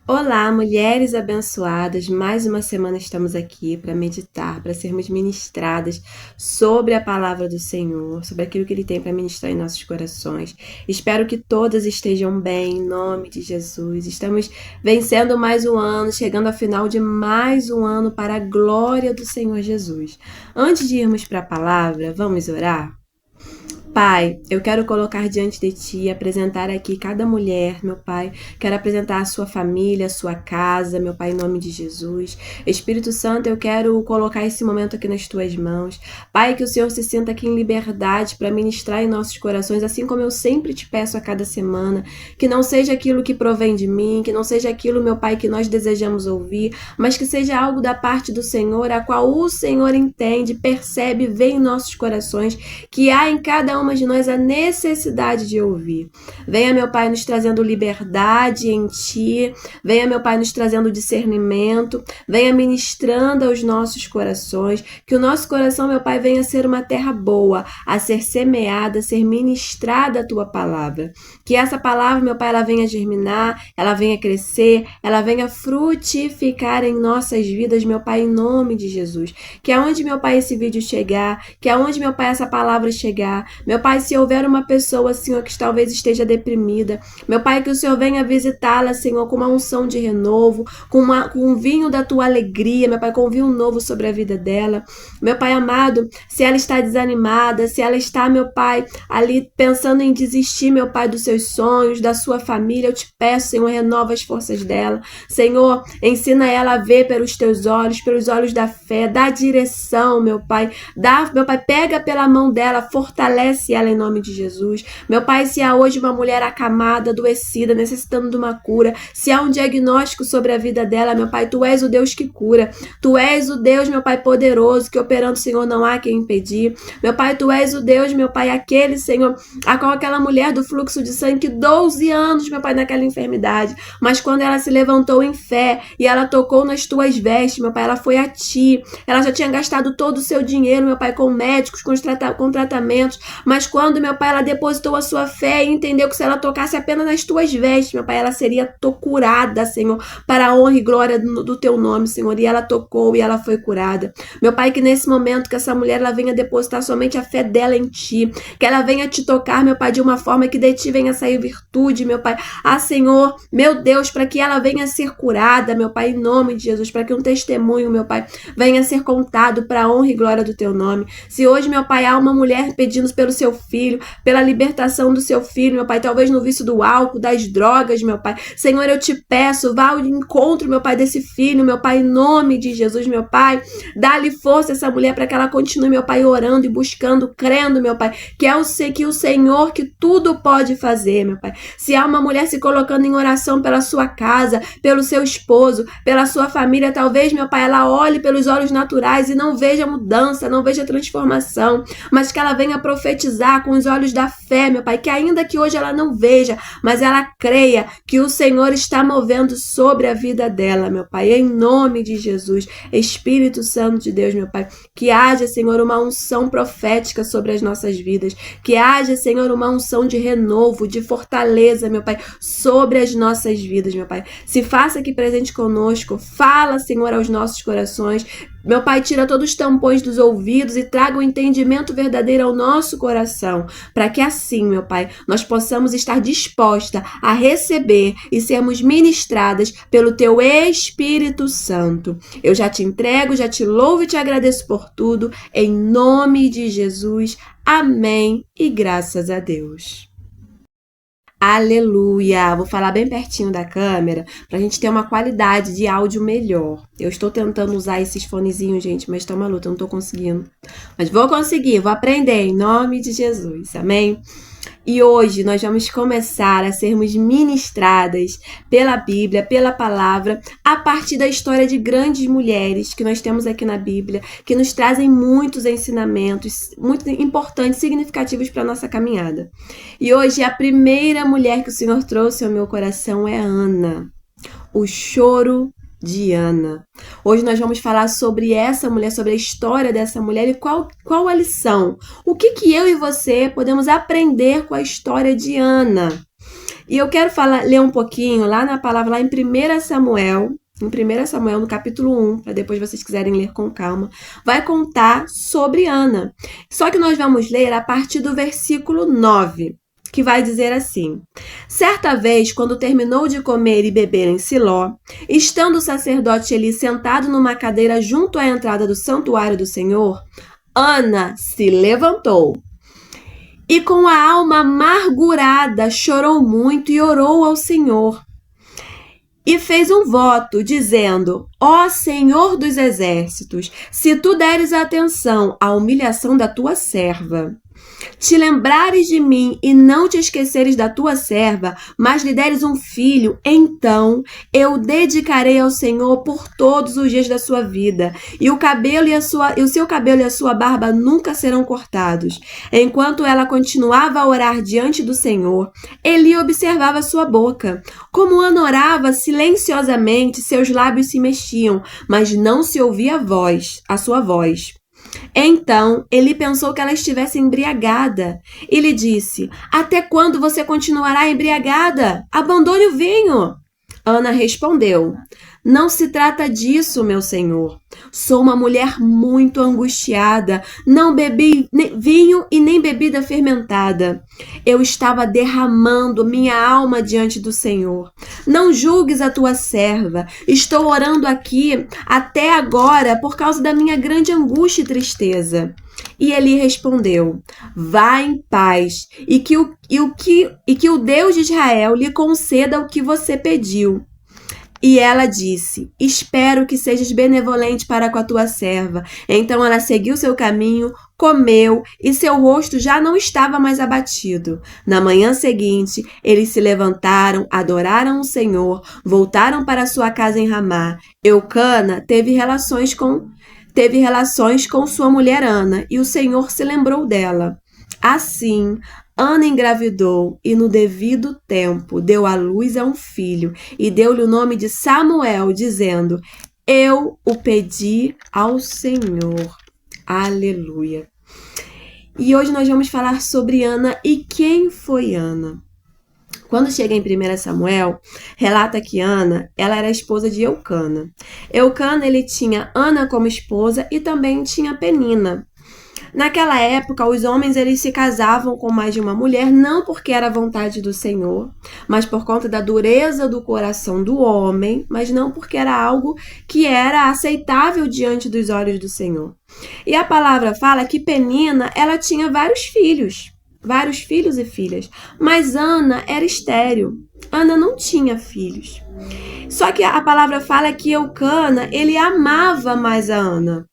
Olá, mulheres abençoadas. Mais uma semana estamos aqui para meditar, para sermos ministradas sobre a palavra do Senhor, sobre aquilo que Ele tem para ministrar em nossos corações. Espero que todas estejam bem, em nome de Jesus. Estamos vencendo mais um ano, chegando ao final de mais um ano para a glória do Senhor Jesus. Antes de irmos para a palavra, vamos orar? Pai, eu quero colocar diante de Ti, apresentar aqui cada mulher, meu Pai. Quero apresentar a sua família, a sua casa, meu Pai, em nome de Jesus. Espírito Santo, eu quero colocar esse momento aqui nas Tuas mãos. Pai, que o Senhor se sinta aqui em liberdade para ministrar em nossos corações, assim como eu sempre te peço a cada semana. Que não seja aquilo que provém de mim, que não seja aquilo, meu Pai, que nós desejamos ouvir, mas que seja algo da parte do Senhor, a qual o Senhor entende, percebe, vê em nossos corações, que há em cada uma de nós a necessidade de ouvir. Venha, meu Pai, nos trazendo liberdade em Ti. Venha, meu Pai, nos trazendo discernimento. Venha ministrando aos nossos corações. Que o nosso coração, meu Pai, venha ser uma terra boa, a ser semeada, a ser ministrada a Tua palavra. Que essa palavra, meu Pai, ela venha germinar, ela venha crescer, ela venha frutificar em nossas vidas, meu Pai, em nome de Jesus. Que aonde, meu Pai, esse vídeo chegar, que aonde, meu Pai, essa palavra chegar, meu Pai, se houver uma pessoa, Senhor, que talvez esteja deprimida, meu Pai, que o Senhor venha visitá-la, Senhor, com uma unção de renovo, com um vinho da Tua alegria, meu Pai, com um vinho novo sobre a vida dela. Meu Pai amado, se ela está desanimada, se ela está, meu Pai, ali pensando em desistir, meu Pai, dos seus sonhos, da sua família, eu te peço, Senhor, renova as forças dela. Senhor, ensina ela a ver pelos Teus olhos, pelos olhos da fé, dá direção, meu Pai, meu Pai, pega pela mão dela, fortalece ela em nome de Jesus. Meu Pai, se há hoje uma mulher acamada, adoecida, necessitando de uma cura, se há um diagnóstico sobre a vida dela, meu Pai, Tu és o Deus que cura. Tu és o Deus, meu Pai, poderoso, que operando, Senhor, não há quem impedir. Meu Pai, Tu és o Deus, meu Pai, aquele, Senhor, a qual aquela mulher do fluxo de sangue, 12 anos, meu Pai, naquela enfermidade, mas quando ela se levantou em fé e ela tocou nas Tuas vestes, meu Pai, ela foi a Ti. Ela já tinha gastado todo o seu dinheiro, meu Pai, com médicos, com tratamentos, mas quando, meu Pai, ela depositou a sua fé e entendeu que se ela tocasse apenas nas Tuas vestes, meu Pai, ela seria curada, Senhor, para a honra e glória do Teu nome, Senhor, e ela tocou e ela foi curada. Meu Pai, que nesse momento que essa mulher, ela venha depositar somente a fé dela em Ti, que ela venha Te tocar, meu Pai, de uma forma que de Ti venha sair virtude, meu Pai, Senhor, meu Deus, para que ela venha ser curada, meu Pai, em nome de Jesus, para que um testemunho, meu Pai, venha ser contado para a honra e glória do Teu nome. Se hoje, meu Pai, há uma mulher pedindo pelo seu filho, pela libertação do seu filho, meu Pai, talvez no vício do álcool, das drogas, meu Pai, Senhor, eu Te peço, vá ao encontro, meu Pai, desse filho, meu Pai, em nome de Jesus, meu Pai, dá-lhe força a essa mulher para que ela continue, meu Pai, orando e buscando, crendo, meu Pai, que o Senhor que tudo pode fazer, meu Pai. Se há uma mulher se colocando em oração pela sua casa, pelo seu esposo, pela sua família, talvez, meu Pai, ela olhe pelos olhos naturais e não veja mudança, não veja transformação, mas que ela venha profetizar com os olhos da fé, meu Pai, que ainda que hoje ela não veja, mas ela creia que o Senhor está movendo sobre a vida dela, meu Pai, em nome de Jesus. Espírito Santo de Deus, meu Pai, que haja, Senhor, uma unção profética sobre as nossas vidas, que haja, Senhor, uma unção de renovo, de fortaleza, meu Pai, sobre as nossas vidas, meu Pai. Se faça aqui presente conosco, fala, Senhor, aos nossos corações. Meu Pai, tira todos os tampões dos ouvidos e traga o entendimento verdadeiro ao nosso coração, para que assim, meu Pai, nós possamos estar disposta a receber e sermos ministradas pelo Teu Espírito Santo. Eu já Te entrego, já Te louvo e Te agradeço por tudo, em nome de Jesus. Amém e graças a Deus. Aleluia! Vou falar bem pertinho da câmera pra gente ter uma qualidade de áudio melhor. Eu estou tentando usar esses fonezinhos, gente, mas tá uma luta, eu não tô conseguindo. Mas vou conseguir, vou aprender em nome de Jesus, amém? E hoje nós vamos começar a sermos ministradas pela Bíblia, pela palavra, a partir da história de grandes mulheres que nós temos aqui na Bíblia, que nos trazem muitos ensinamentos muito importantes, significativos para a nossa caminhada. E hoje a primeira mulher que o Senhor trouxe ao meu coração é Ana, o choro de Ana. Hoje nós vamos falar sobre essa mulher, sobre a história dessa mulher e qual a lição. O que eu e você podemos aprender com a história de Ana? E eu quero ler um pouquinho lá na palavra, lá em 1 Samuel, no capítulo 1, para depois vocês quiserem ler com calma, vai contar sobre Ana. Só que nós vamos ler a partir do versículo 9, que vai dizer assim: certa vez, quando terminou de comer e beber em Siló, estando o sacerdote Eli sentado numa cadeira junto à entrada do santuário do Senhor, Ana se levantou e com a alma amargurada chorou muito e orou ao Senhor. E fez um voto, dizendo: ó Senhor dos exércitos, se tu deres atenção à humilhação da tua serva, te lembrares de mim e não te esqueceres da tua serva, mas lhe deres um filho, então eu dedicarei ao Senhor por todos os dias da sua vida, e o seu cabelo e a sua barba nunca serão cortados. Enquanto ela continuava a orar diante do Senhor, Eli observava sua boca. Como Ana orava silenciosamente, seus lábios se mexiam, mas não se ouvia a sua voz. Então, Eli pensou que ela estivesse embriagada e lhe disse: até quando você continuará embriagada? Abandone o vinho. Ana respondeu: não se trata disso, meu senhor. Sou uma mulher muito angustiada. Não bebi vinho e nem bebida fermentada. Eu estava derramando minha alma diante do Senhor. Não julgues a tua serva. Estou orando aqui até agora por causa da minha grande angústia e tristeza. E Eli respondeu: vá em paz e que o Deus de Israel lhe conceda o que você pediu. E ela disse: espero que sejas benevolente para com a tua serva. Então ela seguiu seu caminho, comeu, e seu rosto já não estava mais abatido. Na manhã seguinte, eles se levantaram, adoraram o Senhor, voltaram para sua casa em Ramá. Eucana teve relações com sua mulher Ana, e o Senhor se lembrou dela. Assim, Ana engravidou e no devido tempo deu à luz a um filho e deu-lhe o nome de Samuel, dizendo: eu o pedi ao Senhor. Aleluia. E hoje nós vamos falar sobre Ana e quem foi Ana. Quando chega em 1 Samuel, relata que Ana, ela era esposa de Eucana. Eucana, ele tinha Ana como esposa e também tinha Penina. Naquela época, os homens eles se casavam com mais de uma mulher, não porque era vontade do Senhor, mas por conta da dureza do coração do homem, mas não porque era algo que era aceitável diante dos olhos do Senhor. E a palavra fala que Penina, ela tinha vários filhos e filhas, mas Ana era estéril. Ana não tinha filhos. Só que a palavra fala que Eucana, ele amava mais a Ana.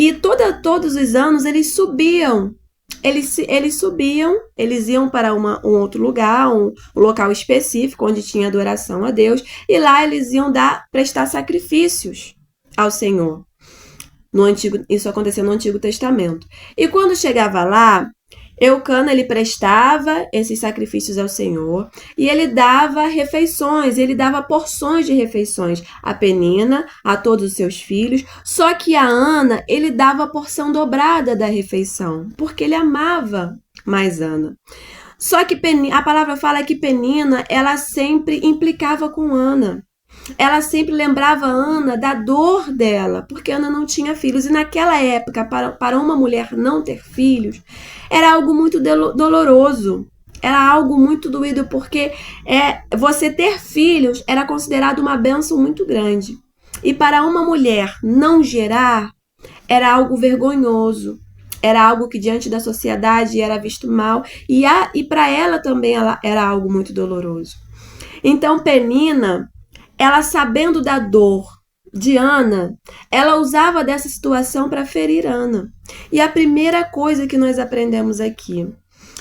E todos os anos eles subiam. Eles iam para um outro lugar, um local específico onde tinha adoração a Deus, e lá eles iam prestar sacrifícios ao Senhor. Isso acontecia no Antigo Testamento. E quando chegava lá, Eucana, ele prestava esses sacrifícios ao Senhor e ele dava refeições, ele dava porções de refeições a Penina, a todos os seus filhos, só que a Ana, ele dava a porção dobrada da refeição, porque ele amava mais Ana. Só que a palavra fala que Penina, ela sempre implicava com Ana. Ela sempre lembrava a Ana da dor dela, porque Ana não tinha filhos. E naquela época, para uma mulher não ter filhos, era algo muito doloroso. Era algo muito doído, porque você ter filhos era considerado uma bênção muito grande. E para uma mulher não gerar, era algo vergonhoso. Era algo que diante da sociedade era visto mal. E para ela também era algo muito doloroso. Então, Penina, ela sabendo da dor de Ana, ela usava dessa situação para ferir Ana. E a primeira coisa que nós aprendemos aqui,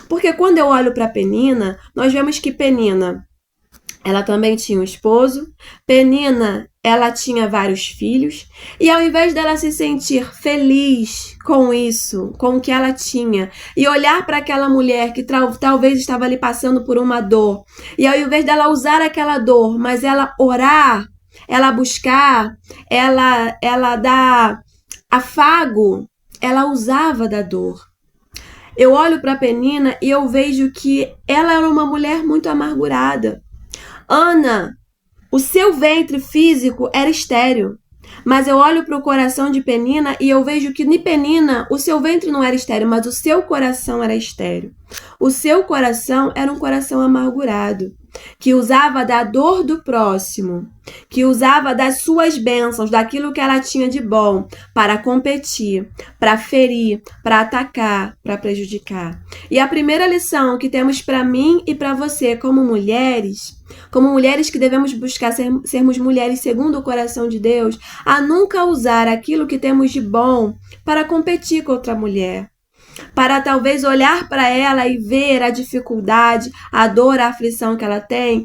porque quando eu olho para Penina, nós vemos que Penina, ela também tinha um esposo, Penina, ela tinha vários filhos, e ao invés dela se sentir feliz com isso, com o que ela tinha, e olhar para aquela mulher que talvez estava ali passando por uma dor, e ao invés dela usar aquela dor, mas ela orar, ela buscar, ela dar afago, ela usava da dor. Eu olho para Penina e eu vejo que ela era uma mulher muito amargurada. Ana, o seu ventre físico era estéril. Mas eu olho para o coração de Penina e eu vejo que em Penina o seu ventre não era estéril, mas o seu coração era estéril. O seu coração era um coração amargurado, que usava da dor do próximo, que usava das suas bênçãos, daquilo que ela tinha de bom, para competir, para ferir, para atacar, para prejudicar. E a primeira lição que temos para mim e para você como mulheres que devemos buscar sermos mulheres segundo o coração de Deus, a nunca usar aquilo que temos de bom para competir com outra mulher. Para talvez olhar para ela e ver a dificuldade, a dor, a aflição que ela tem,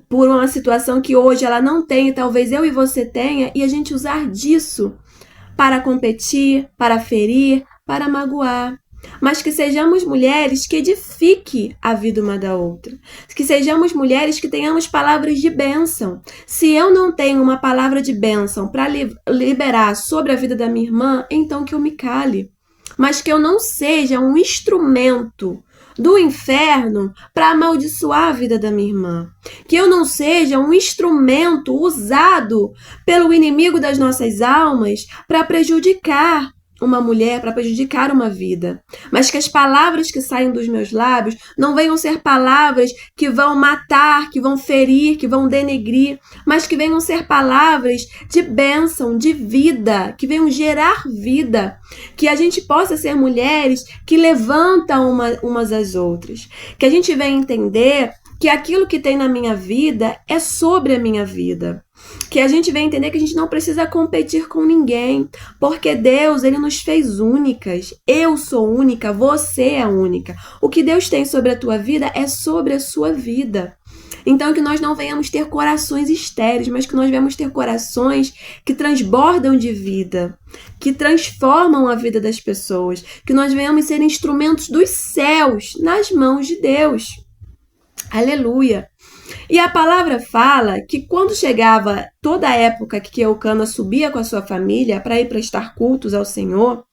por uma situação que hoje ela não tem, e talvez eu e você tenha, e a gente usar disso para competir, para ferir, para magoar. Mas que sejamos mulheres que edifiquem a vida uma da outra. Que sejamos mulheres que tenhamos palavras de bênção. Se eu não tenho uma palavra de bênção para liberar sobre a vida da minha irmã, então que eu me cale. Mas que eu não seja um instrumento do inferno para amaldiçoar a vida da minha irmã. Que eu não seja um instrumento usado pelo inimigo das nossas almas para prejudicar uma mulher, para prejudicar uma vida. Mas que as palavras que saem dos meus lábios não venham ser palavras que vão matar, que vão ferir, que vão denegrir, mas que venham ser palavras de bênção, de vida, que venham gerar vida. Que a gente possa ser mulheres que levantam umas às outras. Que a gente venha entender que aquilo que tem na minha vida é sobre a minha vida. Que a gente venha entender que a gente não precisa competir com ninguém, porque Deus, ele nos fez únicas. Eu sou única, você é única. O que Deus tem sobre a tua vida é sobre a sua vida. Então, que nós não venhamos ter corações estéreis, mas que nós venhamos ter corações que transbordam de vida, que transformam a vida das pessoas, que nós venhamos ser instrumentos dos céus nas mãos de Deus. Aleluia! E a palavra fala que quando chegava toda a época que Eucana subia com a sua família para ir prestar cultos ao Senhor,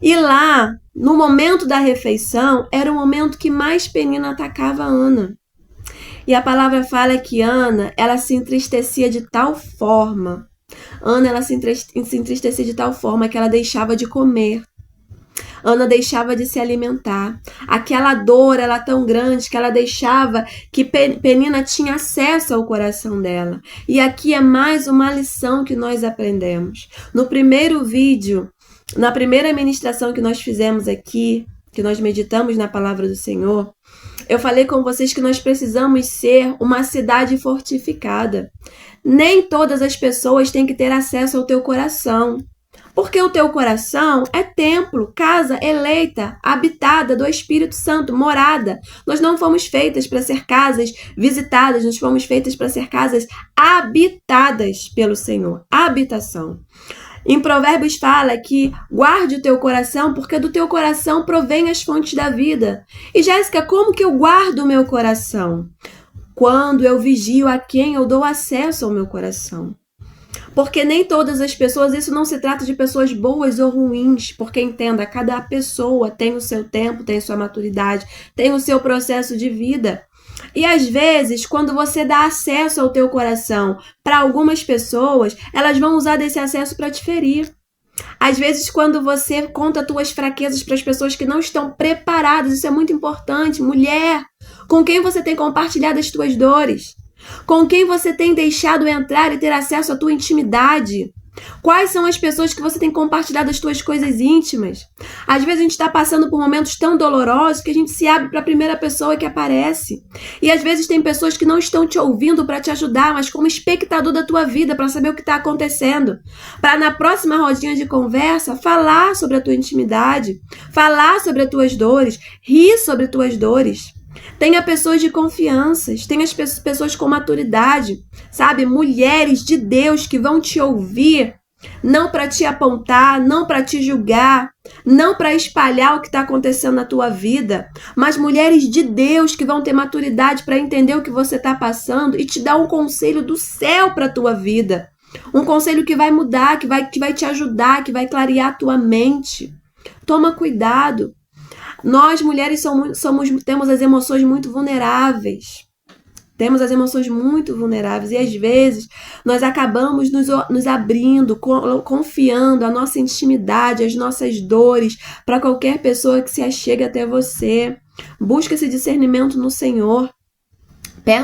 e lá, no momento da refeição, era o momento que mais Penina atacava Ana. E a palavra fala que Ana, ela se entristecia de tal forma, ela se entristecia de tal forma que ela deixava de comer. Ana deixava de se alimentar. Aquela dor era tão grande que ela deixava que Penina tinha acesso ao coração dela. E aqui é mais uma lição que nós aprendemos. No primeiro vídeo, na primeira ministração que nós fizemos aqui, que nós meditamos na palavra do Senhor, eu falei com vocês que nós precisamos ser uma cidade fortificada. Nem todas as pessoas têm que ter acesso ao teu coração. Porque o teu coração é templo, casa eleita, habitada do Espírito Santo, morada. Nós não fomos feitas para ser casas visitadas, nós fomos feitas para ser casas habitadas pelo Senhor. Habitação. Em Provérbios fala que guarde o teu coração, porque do teu coração provém as fontes da vida. E Jéssica, como que eu guardo o meu coração? Quando eu vigio a quem eu dou acesso ao meu coração. Porque nem todas as pessoas, isso não se trata de pessoas boas ou ruins, porque entenda, cada pessoa tem o seu tempo, tem a sua maturidade, tem o seu processo de vida. E às vezes, quando você dá acesso ao teu coração para algumas pessoas, elas vão usar desse acesso para te ferir. Às vezes, quando você conta tuas fraquezas para as pessoas que não estão preparadas, isso é muito importante. Mulher, com quem você tem compartilhado as tuas dores? Com quem você tem deixado entrar e ter acesso à tua intimidade? Quais são as pessoas que você tem compartilhado as tuas coisas íntimas? Às vezes a gente está passando por momentos tão dolorosos que a gente se abre para a primeira pessoa que aparece. E às vezes tem pessoas que não estão te ouvindo para te ajudar, mas como espectador da tua vida, para saber o que está acontecendo. Para na próxima rodinha de conversa, falar sobre a tua intimidade, falar sobre as tuas dores, rir sobre as tuas dores. Tenha pessoas de confiança, tenha as pessoas com maturidade, sabe? Mulheres de Deus que vão te ouvir, não para te apontar, não para te julgar, não para espalhar o que está acontecendo na tua vida, mas mulheres de Deus que vão ter maturidade para entender o que você está passando e te dar um conselho do céu para a tua vida. Um conselho que vai mudar, que vai te ajudar, que vai clarear a tua mente. Toma cuidado. Nós, mulheres, temos as emoções muito vulneráveis. Temos as emoções muito vulneráveis e às vezes nós acabamos nos abrindo, confiando a nossa intimidade, as nossas dores para qualquer pessoa que se achegue até você. Busca esse discernimento no Senhor.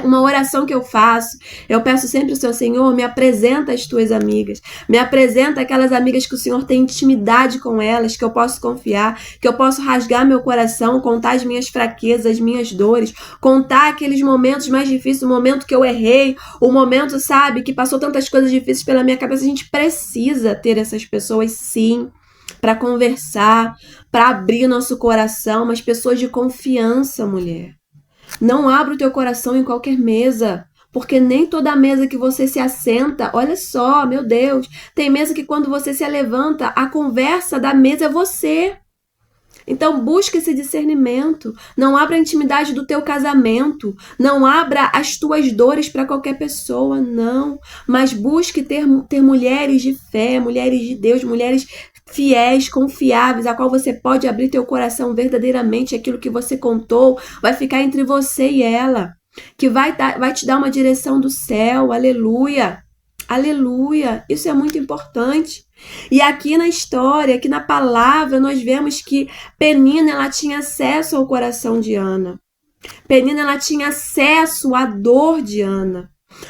Uma oração que eu faço, eu peço sempre ao Senhor, me apresenta as tuas amigas, me apresenta aquelas amigas que o Senhor tem intimidade com elas, que eu posso confiar, que eu posso rasgar meu coração, contar as minhas fraquezas, as minhas dores, contar aqueles momentos mais difíceis, o momento que eu errei, o momento, sabe, que passou tantas coisas difíceis pela minha cabeça. A gente precisa ter essas pessoas, sim, para conversar, para abrir nosso coração, mas pessoas de confiança, mulher. Não abra o teu coração em qualquer mesa, porque nem toda mesa que você se assenta, olha só, meu Deus, tem mesa que quando você se levanta, a conversa da mesa é você. Então busque esse discernimento, não abra a intimidade do teu casamento, não abra as tuas dores para qualquer pessoa, não, mas busque ter mulheres de fé, mulheres de Deus, mulheres fiéis, confiáveis, a qual você pode abrir teu coração verdadeiramente, aquilo que você contou vai ficar entre você e ela, que vai te dar uma direção do céu, aleluia, aleluia, isso é muito importante. E aqui na história, aqui na palavra, nós vemos que Penina, ela tinha acesso ao coração de Ana. Penina, ela tinha acesso à dor de Ana.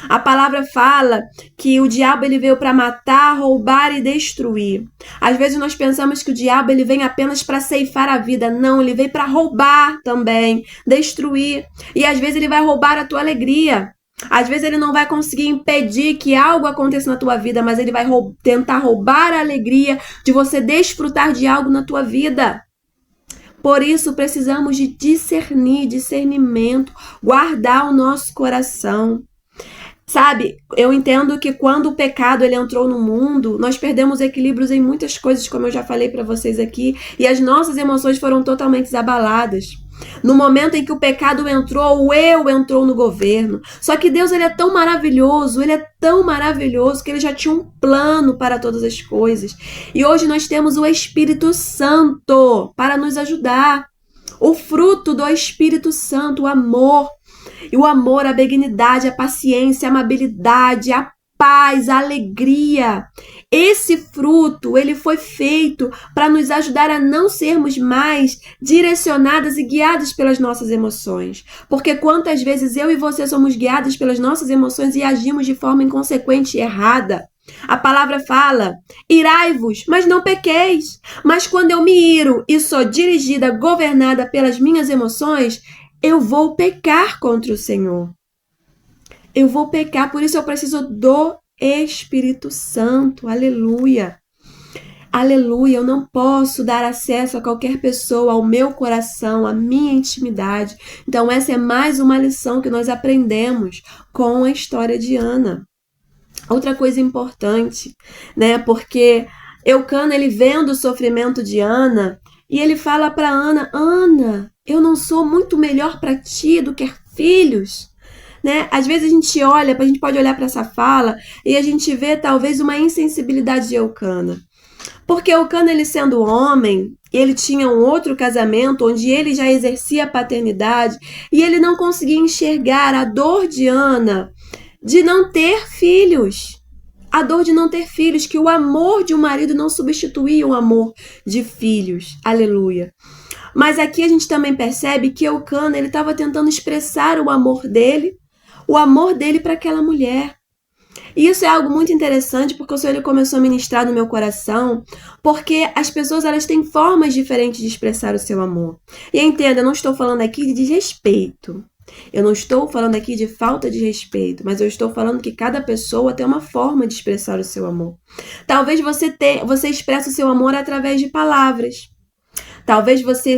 A palavra fala que o diabo ele veio para matar, roubar e destruir. Às vezes nós pensamos que o diabo ele vem apenas para ceifar a vida. Não, ele veio para roubar também, destruir. E às vezes ele vai roubar a tua alegria. Às vezes ele não vai conseguir impedir que algo aconteça na tua vida, mas ele vai tentar roubar a alegria de você desfrutar de algo na tua vida. Por isso precisamos de discernimento, guardar o nosso coração. Sabe, eu entendo que quando o pecado ele entrou no mundo, nós perdemos equilíbrios em muitas coisas, como eu já falei para vocês aqui, e as nossas emoções foram totalmente abaladas. No momento em que o pecado entrou, o eu entrou no governo. Só que Deus ele é tão maravilhoso, ele é tão maravilhoso que ele já tinha um plano para todas as coisas. E hoje nós temos o Espírito Santo para nos ajudar. O fruto do Espírito Santo, o amor. E o amor, a benignidade, a paciência, a amabilidade, a paz, a alegria. Esse fruto, ele foi feito para nos ajudar a não sermos mais direcionadas e guiadas pelas nossas emoções. Porque quantas vezes eu e você somos guiadas pelas nossas emoções e agimos de forma inconsequente e errada. A palavra fala, irai-vos, mas não pequeis. Mas quando eu me iro e sou dirigida, governada pelas minhas emoções, eu vou pecar contra o Senhor. Eu vou pecar, por isso eu preciso do Espírito Santo. Aleluia. Aleluia, eu não posso dar acesso a qualquer pessoa, ao meu coração, à minha intimidade. Então essa é mais uma lição que nós aprendemos com a história de Ana. Outra coisa importante, né? Porque Eucana, ele vendo o sofrimento de Ana, e ele fala para Ana, Ana, eu não sou muito melhor para ti do que filhos, né? Às vezes a gente pode olhar para essa fala e a gente vê talvez uma insensibilidade de Eucana. Porque Eucana, ele sendo homem, ele tinha um outro casamento onde ele já exercia a paternidade e ele não conseguia enxergar a dor de Ana de não ter filhos. A dor de não ter filhos, que o amor de um marido não substituía o amor de filhos. Aleluia. Mas aqui a gente também percebe que Eucana, ele estava tentando expressar o amor dele para aquela mulher. E isso é algo muito interessante, porque o Senhor ele começou a ministrar no meu coração, porque as pessoas elas têm formas diferentes de expressar o seu amor. E entenda, eu não estou falando aqui de desrespeito. Eu não estou falando aqui de falta de respeito, mas eu estou falando que cada pessoa tem uma forma de expressar o seu amor. Talvez você expresse o seu amor através de palavras. Talvez você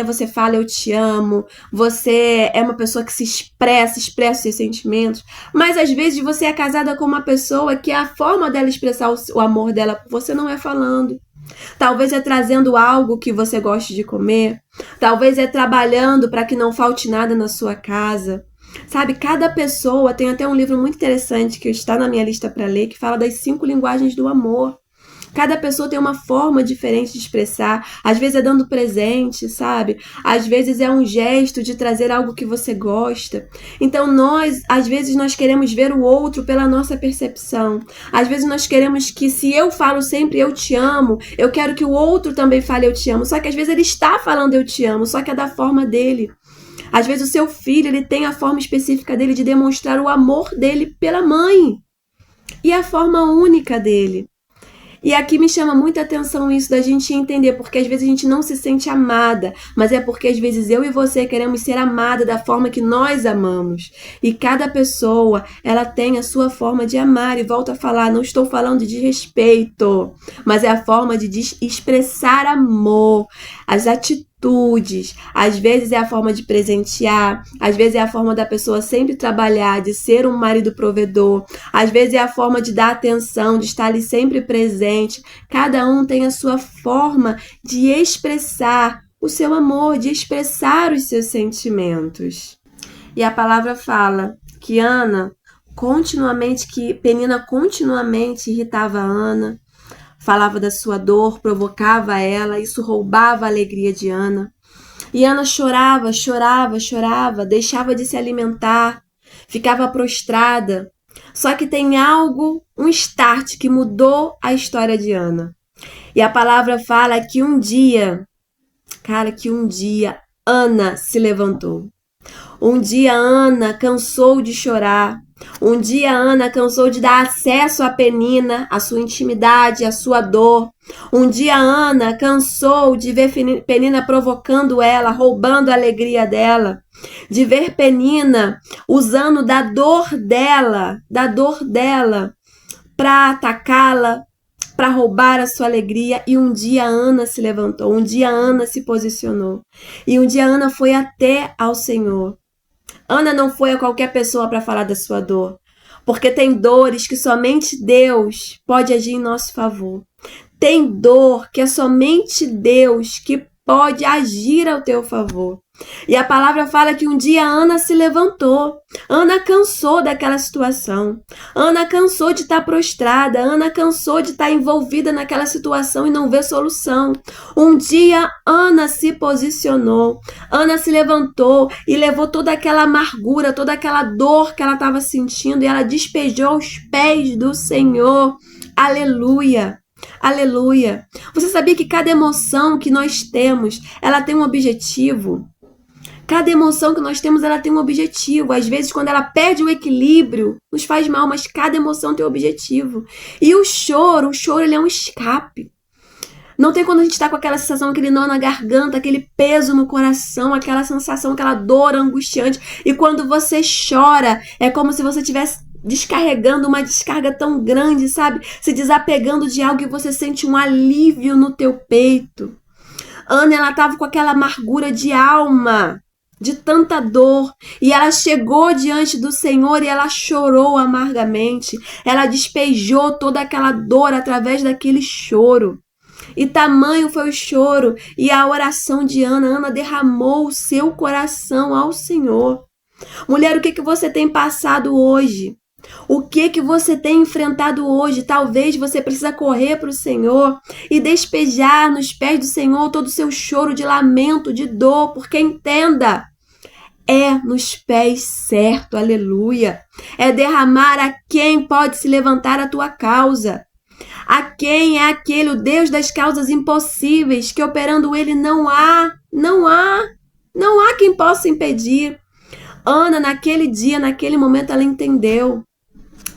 você fala eu te amo, você é uma pessoa que se expressa os seus sentimentos, mas às vezes você é casada com uma pessoa que a forma dela expressar o amor dela por você não é falando. Talvez é trazendo algo que você goste de comer. Talvez é trabalhando para que não falte nada na sua casa. Sabe, cada pessoa tem até um livro muito interessante que está na minha lista para ler, que fala das 5 linguagens do amor. Cada pessoa tem uma forma diferente de expressar. Às vezes é dando presente, sabe? Às vezes é um gesto de trazer algo que você gosta. Então às vezes nós queremos ver o outro pela nossa percepção. Às vezes nós queremos que se eu falo sempre eu te amo, eu quero que o outro também fale eu te amo. Só que às vezes ele está falando eu te amo, só que é da forma dele. Às vezes o seu filho, ele tem a forma específica dele de demonstrar o amor dele pela mãe. E a forma única dele. E aqui me chama muita atenção isso da gente entender, porque às vezes a gente não se sente amada, mas é porque às vezes eu e você queremos ser amada da forma que nós amamos. E cada pessoa, ela tem a sua forma de amar. E volto a falar, não estou falando de respeito, mas é a forma de expressar amor, as atitudes. Às vezes é a forma de presentear, às vezes é a forma da pessoa sempre trabalhar, de ser um marido provedor, às vezes é a forma de dar atenção, de estar ali sempre presente. Cada um tem a sua forma de expressar o seu amor, de expressar os seus sentimentos. E a palavra fala que Penina continuamente irritava Ana, falava da sua dor, provocava ela, isso roubava a alegria de Ana. E Ana chorava, deixava de se alimentar, ficava prostrada. Só que tem algo, um start que mudou a história de Ana. E a palavra fala que um dia Ana se levantou. Um dia Ana cansou de chorar. Um dia Ana cansou de dar acesso a Penina, a sua intimidade, a sua dor. Um dia Ana cansou de ver Penina provocando ela, roubando a alegria dela. De ver Penina usando da dor dela para atacá-la, para roubar a sua alegria. E um dia Ana se levantou, um dia Ana se posicionou. E um dia Ana foi até ao Senhor. Ana não foi a qualquer pessoa para falar da sua dor, porque tem dores que somente Deus pode agir em nosso favor. Tem dor que é somente Deus que pode agir ao teu favor. E a palavra fala que um dia Ana se levantou. Ana cansou daquela situação. Ana cansou de estar prostrada. Ana cansou de estar envolvida naquela situação e não ver solução. Um dia Ana se posicionou. Ana se levantou e levou toda aquela amargura, toda aquela dor que ela estava sentindo e ela despejou aos pés do Senhor. Aleluia! Aleluia! Você sabia que cada emoção que nós temos, ela tem um objetivo? Cada emoção que nós temos, ela tem um objetivo. Às vezes, quando ela perde o equilíbrio, nos faz mal, mas cada emoção tem um objetivo. E o choro ele é um escape. Não tem quando a gente está com aquela sensação, aquele nó na garganta, aquele peso no coração, aquela sensação, aquela dor angustiante. E quando você chora, é como se você estivesse descarregando uma descarga tão grande, sabe? Se desapegando de algo e você sente um alívio no teu peito. Ana, ela estava com aquela amargura de alma, de tanta dor, e ela chegou diante do Senhor e ela chorou amargamente. Ela despejou toda aquela dor através daquele choro. E tamanho foi o choro e a oração de Ana. Ana derramou o seu coração ao Senhor. Mulher, o que você tem passado hoje? O que você tem enfrentado hoje? Talvez você precisa correr para o Senhor e despejar nos pés do Senhor todo o seu choro de lamento, de dor, porque entenda, é nos pés certo, aleluia. É derramar a quem pode se levantar a tua causa. A quem é aquele, o Deus das causas impossíveis, que operando ele não há quem possa impedir. Ana, naquele dia, naquele momento, ela entendeu.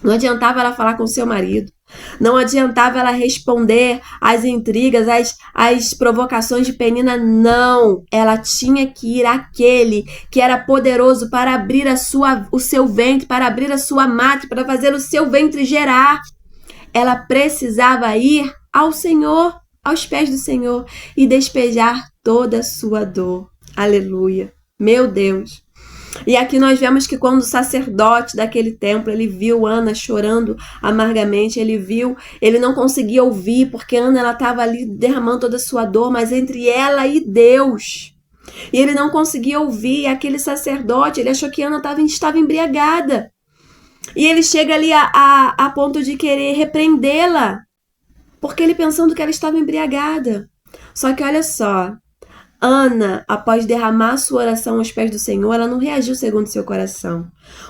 Não adiantava ela falar com seu marido. Não adiantava ela responder às intrigas, às provocações de Penina. Não. Ela tinha que ir àquele que era poderoso para abrir o seu ventre, para abrir a sua matriz, para fazer o seu ventre gerar. Ela precisava ir ao Senhor, aos pés do Senhor, e despejar toda a sua dor. Aleluia. Meu Deus. E aqui nós vemos que quando o sacerdote daquele templo, ele viu Ana chorando amargamente, ele não conseguia ouvir, porque Ana, ela estava ali derramando toda a sua dor, mas entre ela e Deus. E ele não conseguia ouvir. Aquele sacerdote, ele achou que Ana estava embriagada. E ele chega ali a ponto de querer repreendê-la. porque ele pensando que ela estava embriagada. Só que olha só, Ana, após derramar sua oração aos pés do Senhor, ela não reagiu segundo seu coração.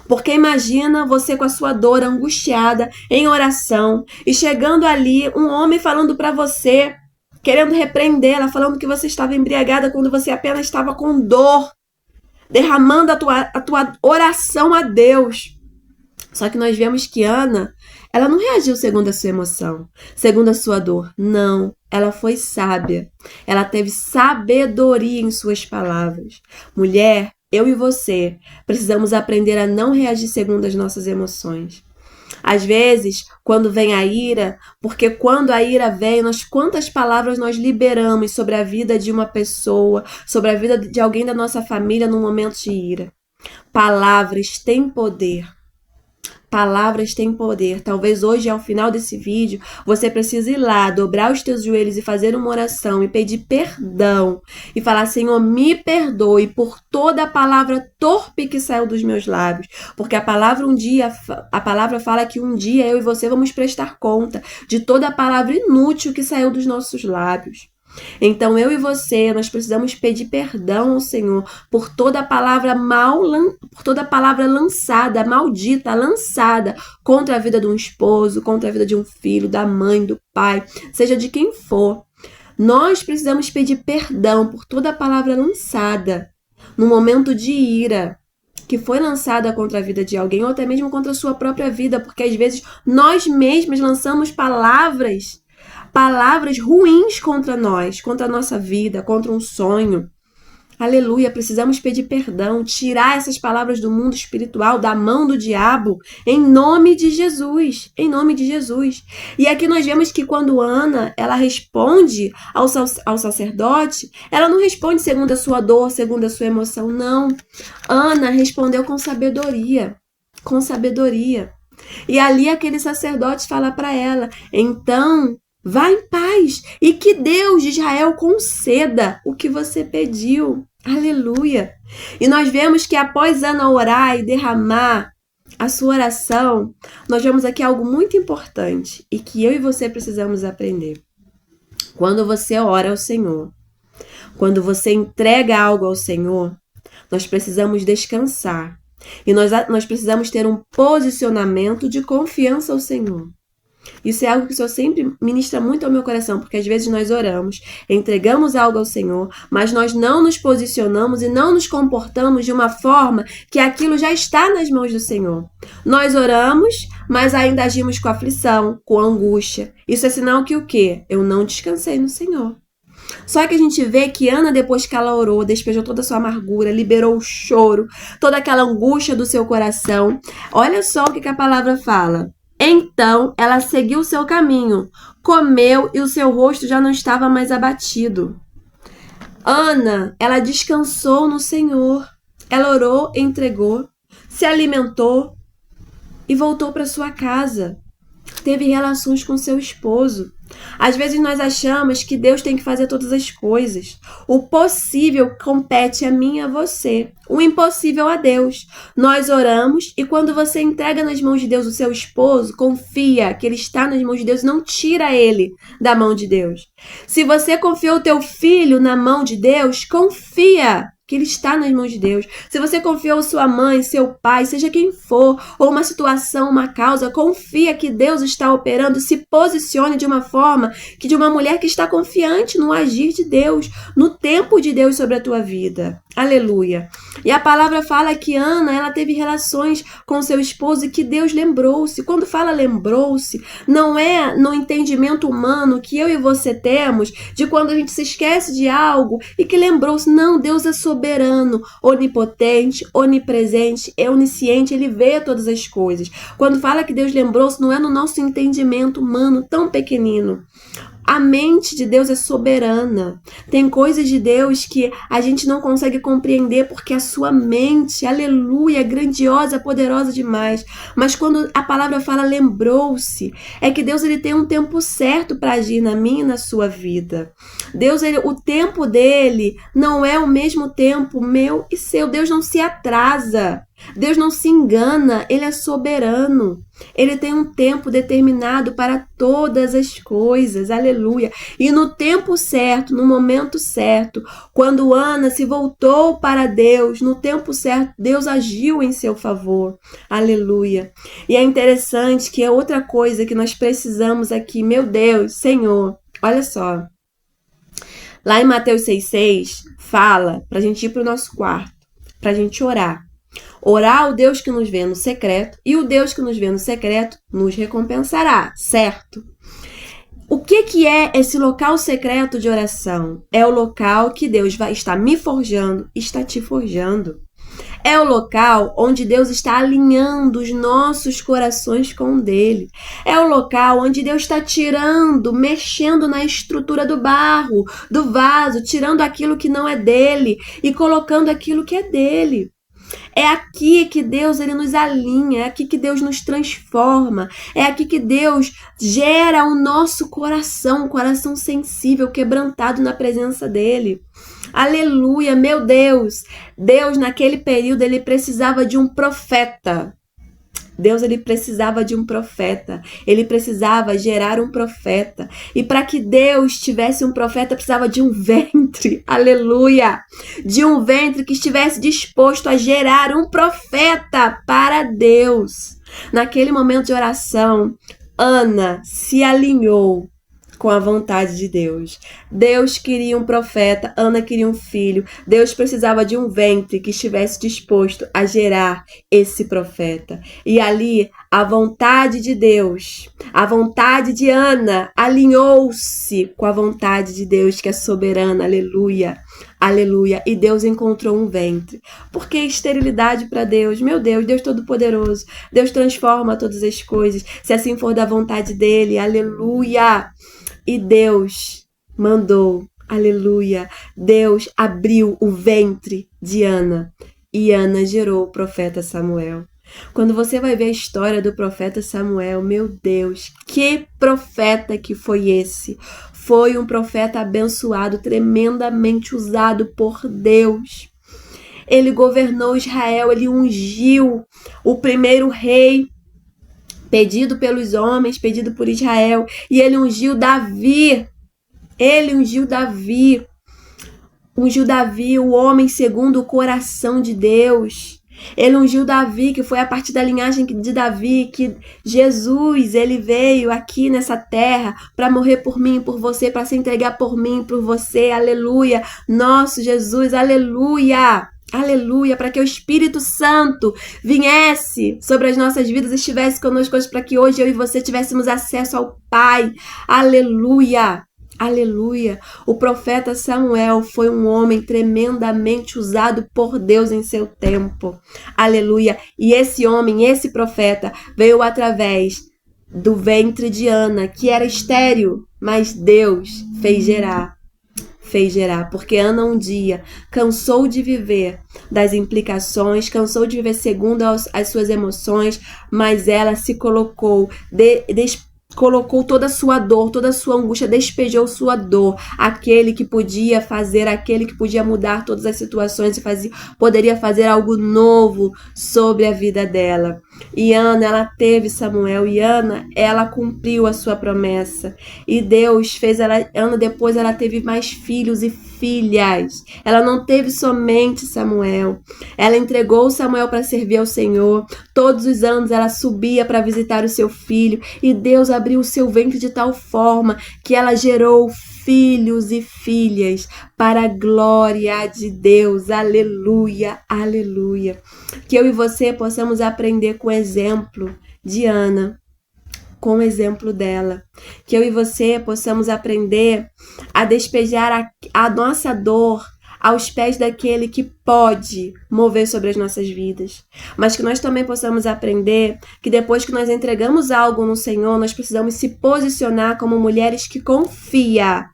Porque imagina você com a sua dor angustiada em oração e chegando ali um homem falando para você, querendo repreendê-la, falando que você estava embriagada quando você apenas estava com dor, derramando a tua oração a Deus. Só que nós vemos que Ana, ela não reagiu segundo a sua emoção, segundo a sua dor. Não, ela foi sábia. Ela teve sabedoria em suas palavras. Mulher, eu e você precisamos aprender a não reagir segundo as nossas emoções. Às vezes, quando vem a ira, porque quando a ira vem, quantas palavras nós liberamos sobre a vida de uma pessoa, sobre a vida de alguém da nossa família no momento de ira. Palavras têm poder. Palavras têm poder. Talvez hoje, ao final desse vídeo, você precise ir lá, dobrar os teus joelhos e fazer uma oração e pedir perdão. E falar, Senhor, me perdoe por toda a palavra torpe que saiu dos meus lábios. Porque a palavra fala que um dia eu e você vamos prestar conta de toda a palavra inútil que saiu dos nossos lábios. Então eu e você, nós precisamos pedir perdão ao Senhor por toda a palavra por toda a palavra lançada, maldita, lançada contra a vida de um esposo, contra a vida de um filho, da mãe, do pai, seja de quem for. Nós precisamos pedir perdão por toda a palavra lançada no momento de ira, que foi lançada contra a vida de alguém, ou até mesmo contra a sua própria vida, porque às vezes nós mesmos lançamos palavras ruins contra nós, contra a nossa vida, contra um sonho. Aleluia, precisamos pedir perdão, tirar essas palavras do mundo espiritual, da mão do diabo, em nome de Jesus, em nome de Jesus. E aqui nós vemos que quando Ana, ela responde ao sacerdote, ela não responde segundo a sua dor, segundo a sua emoção, não. Ana respondeu com sabedoria, com sabedoria. E ali aquele sacerdote fala para ela, então, vá em paz e que Deus de Israel conceda o que você pediu. Aleluia! E nós vemos que após Ana orar e derramar a sua oração, nós vemos aqui algo muito importante e que eu e você precisamos aprender. Quando você ora ao Senhor, quando você entrega algo ao Senhor, nós precisamos descansar. E nós precisamos ter um posicionamento de confiança ao Senhor. Isso é algo que o Senhor sempre ministra muito ao meu coração, porque às vezes nós oramos, entregamos algo ao Senhor, mas nós não nos posicionamos e não nos comportamos de uma forma que aquilo já está nas mãos do Senhor. Nós oramos, mas ainda agimos com aflição, com angústia. Isso é sinal que o quê? Eu não descansei no Senhor. Só que a gente vê que Ana, depois que ela orou, despejou toda a sua amargura, liberou o choro, toda aquela angústia do seu coração. Olha só o que a palavra fala. Então, ela seguiu o seu caminho, comeu e o seu rosto já não estava mais abatido. Ana, ela descansou no Senhor. Ela orou, entregou, se alimentou e voltou para sua casa. Teve relações com seu esposo. Às vezes nós achamos que Deus tem que fazer todas as coisas. O possível compete a mim e a você. O impossível a Deus. Nós oramos e quando você entrega nas mãos de Deus o seu esposo, confia que ele está nas mãos de Deus, não tira ele da mão de Deus. Se você confiou o teu filho na mão de Deus, confia que ele está nas mãos de Deus. Se você confiou sua mãe, seu pai, seja quem for, ou uma situação, uma causa, confia que Deus está operando, se posicione de uma forma que de uma mulher que está confiante no agir de Deus, no tempo de Deus sobre a tua vida. Aleluia. E a palavra fala que Ana, ela teve relações com seu esposo e que Deus lembrou-se. Quando fala lembrou-se, não é no entendimento humano que eu e você temos de quando a gente se esquece de algo e que lembrou-se. Não, Deus é soberano, onipotente, onipresente, é onisciente, ele vê todas as coisas. Quando fala que Deus lembrou-se, não é no nosso entendimento humano tão pequenino. A mente de Deus é soberana. Tem coisas de Deus que a gente não consegue compreender porque a sua mente, aleluia, é grandiosa, poderosa demais. Mas quando a palavra fala lembrou-se, é que Deus ele tem um tempo certo para agir na minha e na sua vida. Deus, o tempo dele não é o mesmo tempo meu e seu. Deus não se atrasa. Deus não se engana, Ele é soberano. Ele tem um tempo determinado para todas as coisas, aleluia. E no tempo certo, no momento certo, quando Ana se voltou para Deus, no tempo certo, Deus agiu em seu favor, aleluia. E é interessante que é outra coisa que nós precisamos aqui, meu Deus, Senhor, olha só. Lá em Mateus 6,6, fala para a gente ir para o nosso quarto, para a gente orar. Orar ao Deus que nos vê no secreto, e o Deus que nos vê no secreto nos recompensará, certo? O que é esse local secreto de oração? É o local que Deus vai estar me forjando, está te forjando. É o local onde Deus está alinhando os nossos corações com o dele. É o local onde Deus está tirando, mexendo na estrutura do barro, do vaso, tirando aquilo que não é dele e colocando aquilo que é dele. É aqui que Deus ele nos alinha, é aqui que Deus nos transforma, é aqui que Deus gera o nosso coração, um coração sensível, quebrantado na presença dele. Aleluia, meu Deus! Deus naquele período ele precisava de um profeta. Deus ele precisava de um profeta, ele precisava gerar um profeta. E para que Deus tivesse um profeta, precisava de um ventre, aleluia! De um ventre que estivesse disposto a gerar um profeta para Deus. Naquele momento de oração, Ana se alinhou com a vontade de Deus. Deus queria um profeta, Ana queria um filho. Deus precisava de um ventre que estivesse disposto a gerar esse profeta. E ali, a vontade de Deus, a vontade de Ana alinhou-se com a vontade de Deus, que é soberana. Aleluia. Aleluia. E Deus encontrou um ventre. Por que esterilidade para Deus? Meu Deus, Deus Todo-Poderoso. Deus transforma todas as coisas, se assim for da vontade dele. Aleluia. E Deus mandou, aleluia, Deus abriu o ventre de Ana e Ana gerou o profeta Samuel. Quando você vai ver a história do profeta Samuel, meu Deus, que profeta que foi esse? Foi um profeta abençoado, tremendamente usado por Deus. Ele governou Israel, ele ungiu o primeiro rei, pedido pelos homens, pedido por Israel. E ele ungiu Davi. Ele ungiu Davi. Ungiu Davi, o homem segundo o coração de Deus. Ele ungiu Davi, que foi a partir da linhagem de Davi que Jesus, ele veio aqui nessa terra para morrer por mim e por você, para se entregar por mim e por você. Aleluia. Nosso Jesus, aleluia. Aleluia, para que o Espírito Santo viesse sobre as nossas vidas e estivesse conosco hoje, para que hoje eu e você tivéssemos acesso ao Pai. Aleluia, aleluia. O profeta Samuel foi um homem tremendamente usado por Deus em seu tempo. Aleluia. E esse homem, esse profeta, veio através do ventre de Ana, que era estéril, mas Deus fez gerar, porque Ana um dia cansou de viver das implicações, cansou de viver segundo as suas emoções, mas ela se colocou, colocou toda a sua dor, toda a sua angústia, despejou sua dor, aquele que podia fazer, aquele que podia mudar todas as situações e poderia fazer algo novo sobre a vida dela. E Ana, ela teve Samuel, e Ana, ela cumpriu a sua promessa. E Deus fez Ana depois ela teve mais filhos e filhas. Ela não teve somente Samuel. Ela entregou Samuel para servir ao Senhor. Todos os anos ela subia para visitar o seu filho. E Deus abriu o seu ventre de tal forma que ela gerou filhos e filhas para a glória de Deus. Aleluia, aleluia. Que eu e você possamos aprender com o exemplo de Ana, com o exemplo dela. Que eu e você possamos aprender a despejar a nossa dor aos pés daquele que pode mover sobre as nossas vidas. Mas que nós também possamos aprender que depois que nós entregamos algo no Senhor, nós precisamos se posicionar como mulheres que confia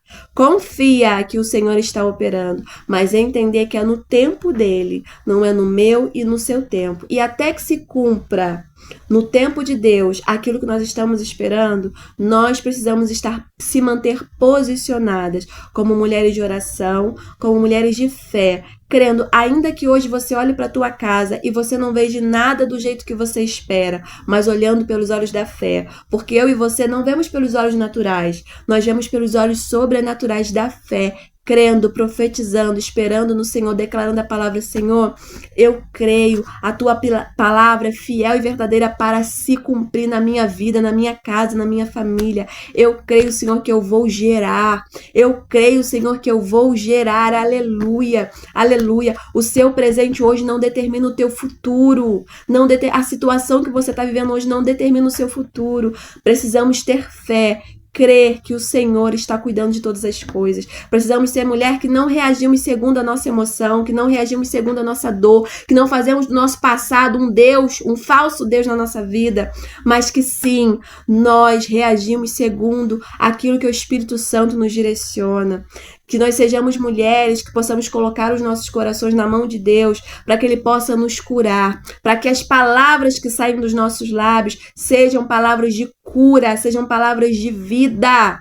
que o Senhor está operando, mas entender que é no tempo dele, não é no meu e no seu tempo. E até que se cumpra no tempo de Deus aquilo que nós estamos esperando, nós precisamos se manter posicionadas como mulheres de oração, como mulheres de fé, crendo, ainda que hoje você olhe para a tua casa e você não veja nada do jeito que você espera, mas olhando pelos olhos da fé, porque eu e você não vemos pelos olhos naturais, nós vemos pelos olhos sobrenaturais da fé, crendo, profetizando, esperando no Senhor, declarando a palavra: Senhor, eu creio, a tua palavra é fiel e verdadeira para se cumprir na minha vida, na minha casa, na minha família. Eu creio, Senhor, que eu vou gerar. Eu creio, Senhor, que eu vou gerar. Aleluia, aleluia. O seu presente hoje não determina o teu futuro. A situação que você está vivendo hoje não determina o seu futuro. Precisamos ter fé, crer que o Senhor está cuidando de todas as coisas. Precisamos ser mulher que não reagimos segundo a nossa emoção, que não reagimos segundo a nossa dor, que não fazemos do nosso passado um Deus, um falso Deus na nossa vida, mas que sim, nós reagimos segundo aquilo que o Espírito Santo nos direciona. Que nós sejamos mulheres, que possamos colocar os nossos corações na mão de Deus, para que Ele possa nos curar, para que as palavras que saem dos nossos lábios sejam palavras de cura, sejam palavras de vida,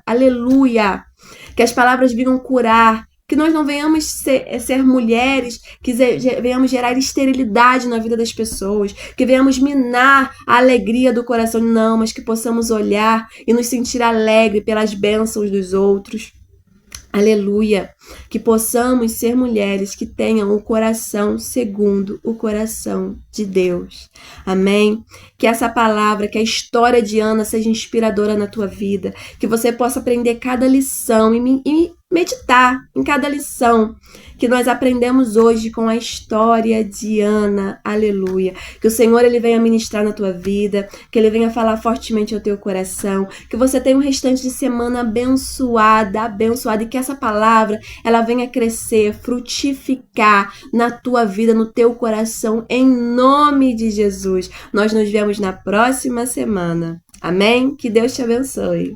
aleluia. Que as palavras venham curar, que nós não venhamos ser mulheres, que venhamos gerar esterilidade na vida das pessoas, que venhamos minar a alegria do coração, não, mas que possamos olhar e nos sentir alegre pelas bênçãos dos outros. Aleluia, que possamos ser mulheres que tenham o coração segundo o coração de Deus. Amém? Que essa palavra, que a história de Ana seja inspiradora na tua vida, que você possa aprender cada lição e meditar em cada lição que nós aprendemos hoje com a história de Ana. Aleluia. Que o Senhor ele venha ministrar na tua vida, que ele venha falar fortemente ao teu coração, que você tenha um restante de semana abençoada, e que essa palavra ela venha crescer, frutificar na tua vida, no teu coração, em nome de Jesus. Nós nos vemos na próxima semana. Amém? Que Deus te abençoe.